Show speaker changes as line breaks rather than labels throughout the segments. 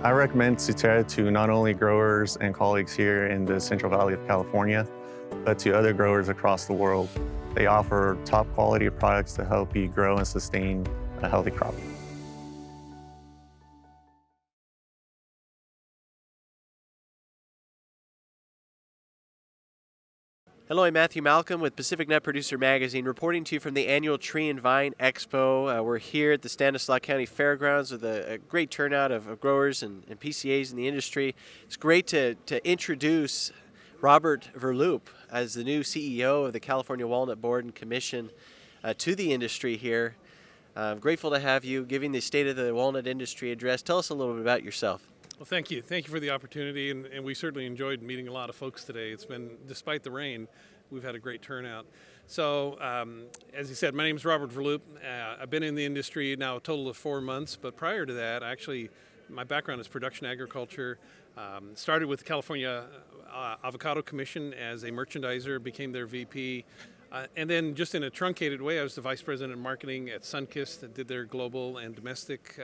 I recommend Sutera to not only growers and colleagues here in the Central Valley of California, but to other growers across the world. They offer top quality products to help you grow and sustain a healthy crop.
Hello, I'm Matthew Malcolm with Pacific Nut Producer Magazine, reporting to you from the annual Tree Vine Expo. We're here at the Stanislaus County Fairgrounds with a great turnout of growers and PCAs in the industry. It's great to introduce Robert Verloop as the new CEO of the California Walnut Board Commission to the industry here. I'm grateful to have you giving the State of the Walnut Industry address. Tell us a little bit about yourself.
Well, thank you. Thank you for the opportunity, and we certainly enjoyed meeting a lot of folks today. It's been, despite the rain, we've had a great turnout. So, as you said, my name is Robert Verloop. I've been in the industry now a total of 4 months, but prior to that, actually, my background is production agriculture. Started with the California Avocado Commission as a merchandiser, became their VP. And then just in a truncated way, I was the vice president of marketing at Sunkist that did their global and domestic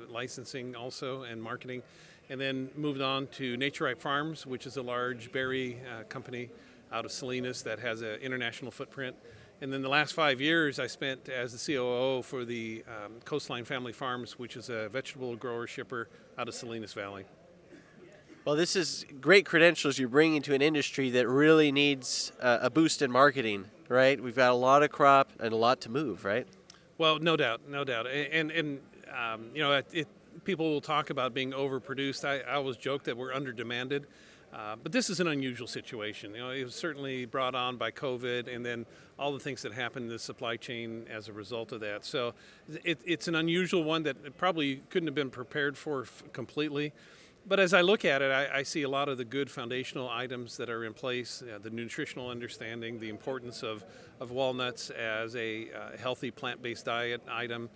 licensing also and marketing. And then moved on to Nature Ripe Farms, which is a large berry company out of Salinas that has an international footprint. And then the last 5 years I spent as the COO for the Coastline Family Farms, which is a vegetable grower shipper out of Salinas Valley.
Well, this is great credentials you're bringing to an industry that really needs a boost in marketing, right? We've got a lot of crop and a lot to move, right?
Well, no doubt. And you know, people will talk about being overproduced. I always joke that we're under-demanded, but this is an unusual situation. You know, it was certainly brought on by COVID and then all the things that happened in the supply chain as a result of that. So it's an unusual one that probably couldn't have been prepared for completely. But as I look at it, I see a lot of the good foundational items that are in place, the nutritional understanding, the importance of walnuts as a healthy plant-based diet item.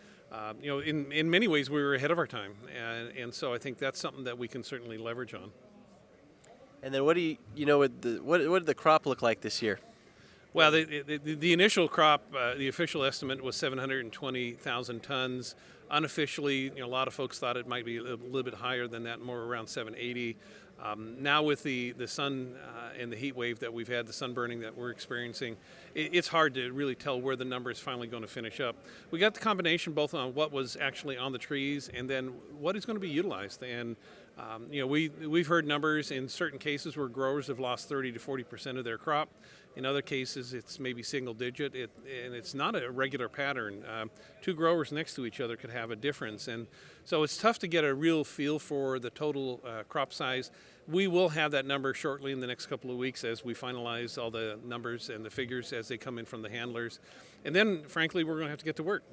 You know, in many ways, we were ahead of our time. And so I think that's something that we can certainly leverage on.
And then what did the crop look like this year?
Well, the initial crop, the official estimate was 720,000 tons. Unofficially, you know, a lot of folks thought it might be a little bit higher than that, more around 780. Now with the sun and the heat wave that we've had, the sunburning that we're experiencing, it's hard to really tell where the number is finally going to finish up. We got the combination both on what was actually on the trees and then what is going to be utilized. And you know, we've heard numbers in certain cases where growers have lost 30 to 40% of their crop. In other cases, it's maybe single digit, and it's not a regular pattern. Two growers next to each other could have a difference, and so it's tough to get a real feel for the total crop size. We will have that number shortly in the next couple of weeks as we finalize all the numbers and the figures as they come in from the handlers. And then, frankly, we're going to have to get to work.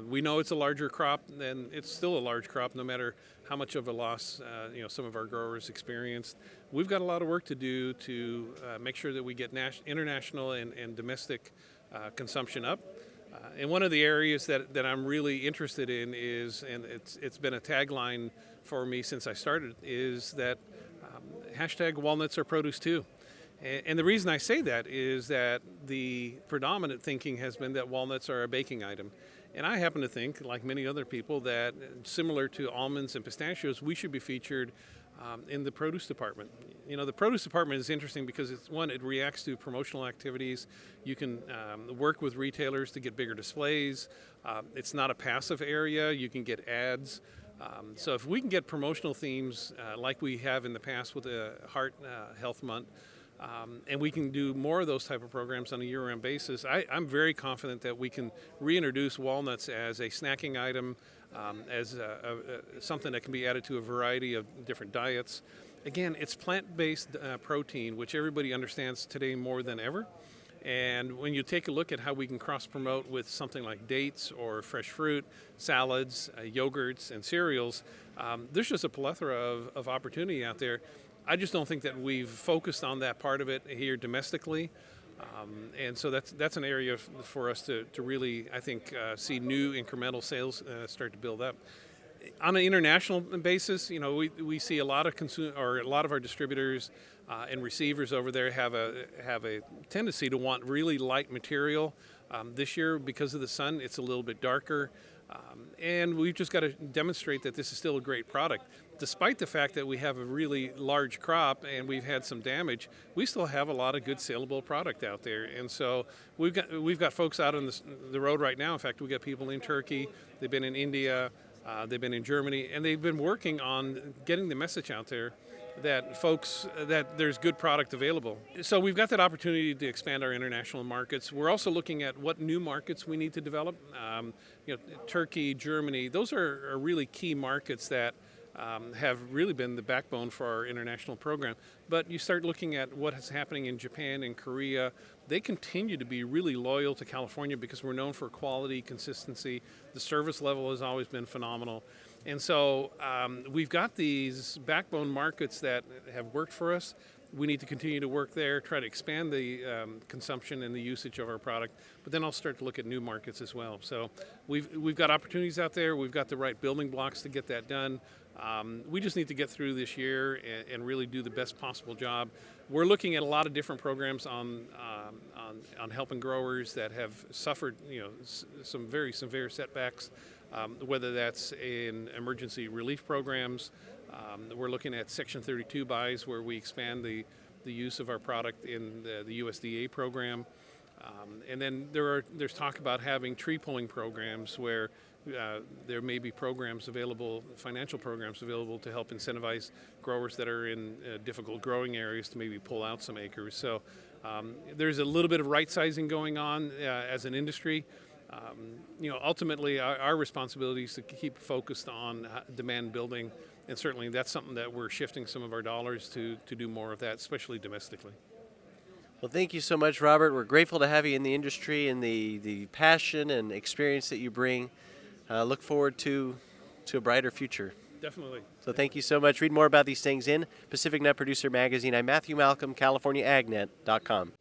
We know it's a larger crop, and it's still a large crop no matter how much of a loss you know, some of our growers experienced. We've got a lot of work to do to make sure that we get international and domestic consumption up. And one of the areas that I'm really interested in is, and it's been a tagline for me since I started, is that hashtag walnuts are produce too. And the reason I say that is that the predominant thinking has been that walnuts are a baking item. And I happen to think, like many other people, that similar to almonds and pistachios, we should be featured in the produce department. You know, the produce department is interesting because it reacts to promotional activities. You can work with retailers to get bigger displays. It's not a passive area. You can get ads. So if we can get promotional themes like we have in the past with the Heart Health Month, and we can do more of those type of programs on a year-round basis, I'm very confident that we can reintroduce walnuts as a snacking item, as something that can be added to a variety of different diets. Again, it's plant-based protein, which everybody understands today more than ever. And when you take a look at how we can cross-promote with something like dates or fresh fruit, salads, yogurts, and cereals, there's just a plethora of opportunity out there. I just don't think that we've focused on that part of it here domestically. And so that's an area for us to really, I think, see new incremental sales start to build up. On an international basis, you know, we see a lot of a lot of our distributors and receivers over there have a tendency to want really light material. This year, because of the sun, it's a little bit darker. And we've just got to demonstrate that this is still a great product. despite the fact that we have a really large crop and we've had some damage, we still have a lot of good saleable product out there. And so we've got folks out on the road right now. In fact, we've got people in Turkey, they've been in India, they've been in Germany, and they've been working on getting the message out there that there's good product available. So we've got that opportunity to expand our international markets. We're also looking at what new markets we need to develop. Turkey, Germany, those are really key markets that have really been the backbone for our international program. But you start looking at what is happening in Japan and Korea. They continue to be really loyal to California because we're known for quality, consistency. The service level has always been phenomenal. And so we've got these backbone markets that have worked for us. We need to continue to work there, try to expand the consumption and the usage of our product, but then I'll start to look at new markets as well. So we've got opportunities out there. We've got the right building blocks to get that done. We just need to get through this year and really do the best possible job. We're looking at a lot of different programs on helping growers that have suffered, some very severe setbacks, whether that's in emergency relief programs. We're looking at Section 32 buys where we expand the use of our product in the USDA program. And then there's talk about having tree pulling programs where there may be programs available, financial programs available to help incentivize growers that are in difficult growing areas to maybe pull out some acres. So there's a little bit of right sizing going on as an industry. Ultimately our responsibility is to keep focused on demand building, and certainly that's something that we're shifting some of our dollars to do more of that, especially domestically.
Well, thank you so much, Robert. We're grateful to have you in the industry and the passion and experience that you bring. Look forward to a brighter future.
Definitely.
So thank you so much. Read more about these things in Pacific Nut Producer Magazine. I'm Matthew Malcolm, CaliforniaAgNet.com.